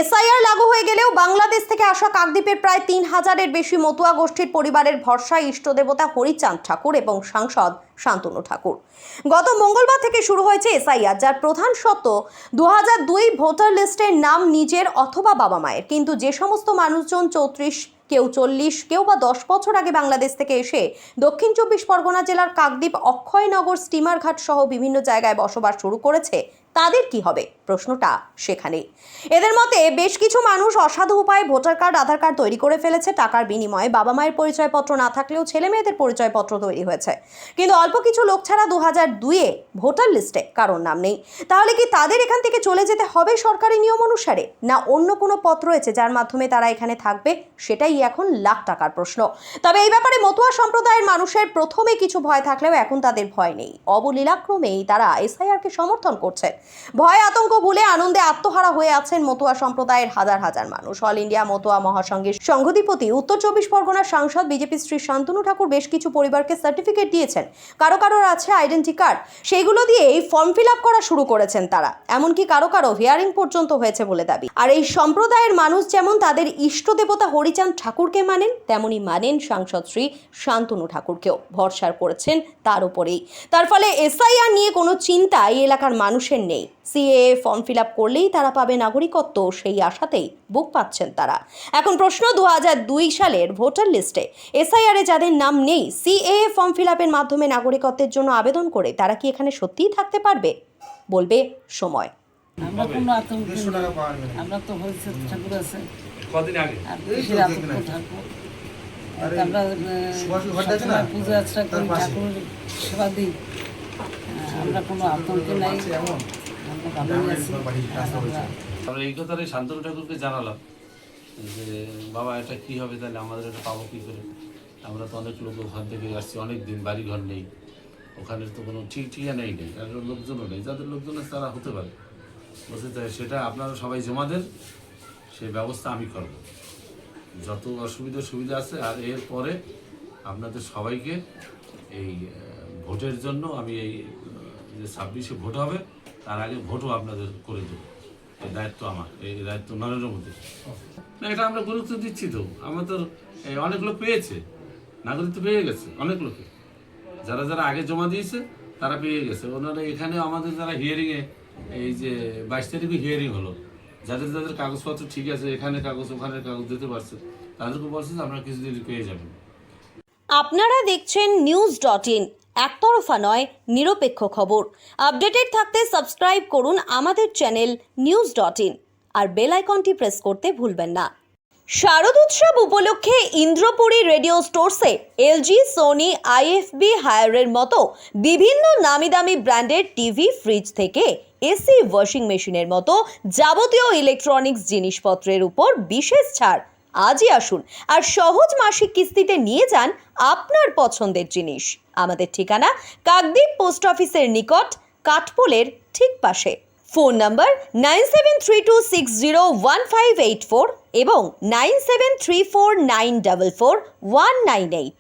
SIR লাগু হয়ে গেলেও বাংলাদেশ থেকে আসা কাকদ্বীপের প্রায় ৩,০০০-এর বেশি মতুয়া গোষ্ঠীর পরিবারের ভরসায় ইষ্টদেবতা হরিচাঁদ ঠাকুর এবং সাংসদ শান্তনু ঠাকুর। গত মঙ্গলবার থেকে শুরু হয়েছে এসআইআর, যার প্রধান শর্ত 2002 ভোটার লিস্টের নাম নিজের অথবা বাবা মায়ের। কিন্তু যে সমস্ত মানুষজন 34, কেউ 40, কেউ বা 10 বছর আগে বাংলাদেশ থেকে এসে দক্ষিণ 24 পরগনা জেলার কাকদ্বীপ, অক্ষয়নগর, স্টিমার ঘাট সহ বিভিন্ন জায়গায় বসবাস শুরু করেছে, তাদের কি হবে? প্রশ্নটা সেখানে। এদের মতে বেশ কিছু মানুষ অসাধু উপায়ে ভোটার কার্ড, আধার কার্ড তৈরি করে ফেলেছে। টাকার বিনিময়ে বাবা মায়ের পরিচয়পত্র না থাকলেও ছেলে মেয়েদের পরিচয়পত্র তৈরি হয়েছে। কিন্তু অল্প কিছু লোক ছাড়া 2002-এ ভোটার লিস্টে কারোর নাম নেই। তাহলে কি তাদের এখান থেকে চলে যেতে হবে সরকারি নিয়ম অনুসারে, না অন্য কোনো পথ রয়েছে যার মাধ্যমে তারা এখানে থাকবে? সেটাই এখন লাখ টাকার প্রশ্ন। তবে এই ব্যাপারে মতুয়া সম্প্রদায়ের মানুষের প্রথমে কিছু ভয় থাকলেও এখন তাদের ভয় নেই। অবলীলাক্রমেই তারা এসআইআরকে সমর্থন করছে। ভয় আতঙ্ক ভুলে আনন্দে আত্মহারা হয়ে আছেন মতুয়া সম্প্রদায়ের হাজার হাজার মানুষ। অল ইন্ডিয়া মতুয়া মহাসংঘের সংঘধিপতি, উত্তর 24 পরগনার সাংসদ বিজেপি শ্রী শান্তনু ঠাকুর বেশ কিছু পরিবারকে সার্টিফিকেট দিয়েছেন। কারো কারোর আছে আইডেন্টি কার্ড, সেইগুলো দিয়েই ফর্ম ফিল আপ করা শুরু করেছেন তারা। এমনকি কারো কারো হিয়ারিং পর্যন্ত হয়েছে বলে দাবি। আর এই সম্প্রদায়ের মানুষ যেমন তাদের ইষ্ট দেবতা হরিচাঁদ ঠাকুরকে মানেন, তেমনি মানেন সাংসদ শ্রী শান্তনু ঠাকুরকেও। ভরসা করেছেন তার উপরেই। তার ফলে এসআইআর নিয়ে কোনো চিন্তা এই এলাকার মানুষের নেই। সিএএ ফর্ম ফিল আপ করলেই তারা পাবে নাগরিকত্ব, সেই আশাতেই বুক পাচ্ছেন তারা। এখন প্রশ্ন, 2002 সালের ভোটার লিস্টে এসআইআরে যাদের নাম নেই, সিএএ ফর্ম ফিল আপের মাধ্যমে নাগরিকত্বের জন্য আবেদন করে তারা কি এখানে সত্যিই থাকতে পারবে? বলবে সময়। আমরা কোনো আতঙ্ক নেই, আমরা তো হরিচাঁদ ঠাকুর আছে কদিন আগে, আর ঠাকুর আমরা পূজা আর্চনা করি, ঠাকুর সেবা দিই, আমরা কোনো আতঙ্কে নাই, আমরা ভালোই আছি। আমরা এই কথাটাই শান্তনু ঠাকুরকে জানালাম যে বাবা এটা কী হবে, তাহলে আমাদের এটা পাবো কী করে? আমরা তো অনেক লোক ওখান থেকে আসছি, অনেক দিন, বাড়ি ঘর নেই, ওখানে তো কোনো ঠিকানাই নেই, আর লোকজনও নেই। যাদের লোকজন আছে তারা হতে পারে, বুঝতে চাই সেটা আপনারা সবাই জমা দেন, সেই ব্যবস্থা আমি করব, যত সুবিধা আছে। আর এরপরে আপনাদের সবাইকে এই ভোটের জন্য আমি এই যে 26-এ ভোট হবে তার আগে ভোটও আপনাদের করে দেবো। এই দায়িত্ব আমার, এই দায়িত্ব নরেন্দ্র মোদী। না, এটা আমরা গুরুত্ব দিচ্ছি তো। আমাদের অনেক লোক পেয়েছে, নাগরিকত্ব পেয়ে গেছে অনেক লোকে, যারা যারা আগে জমা দিয়েছে তারা পেয়ে গেছে। ওনারা এখানে আমাদের যারা হিয়ারিংয়ে, এই যে 22 তারিখে হিয়ারিং হলো, যাদের যাদের কাগজপত্র ঠিক আছে, এখানে কাগজ ওখানে কাগজ দিতে পারছে, তাদেরকে বলছে যে আপনারা কিছুদিন পেয়ে যাবেন। আপনারা দেখছেন news.in, একতরফা নয়, নিরপেক্ষ খবর। আপডেটেড থাকতে সাবস্ক্রাইব করুন আমাদের চ্যানেল news.in আর বেল আইকনটি প্রেস করতে ভুলবেন না। শারদ উৎসব উপলক্ষে ইন্দ্রপুরী রেডিও স্টোরসে এলজি, সোনি, আইএফবি, হায়ারের মতো বিভিন্ন নামি দামি ব্র্যান্ডের টিভি, ফ্রিজ থেকে এসি, ওয়াশিং মেশিনের মতো যাবতীয় ইলেকট্রনিক্স জিনিসপত্রের উপর বিশেষ ছাড়। আজই আসুন আর সহজ মাসিক কিস্তিতে নিয়ে যান আপনার পছন্দের জিনিস। আমাদের ঠিকানা কাকদ্বীপ পোস্ট অফিসের নিকট, কাঠপোলের ঠিক পাশে। ফোন নাম্বার 9732601584 এবং 9734944198।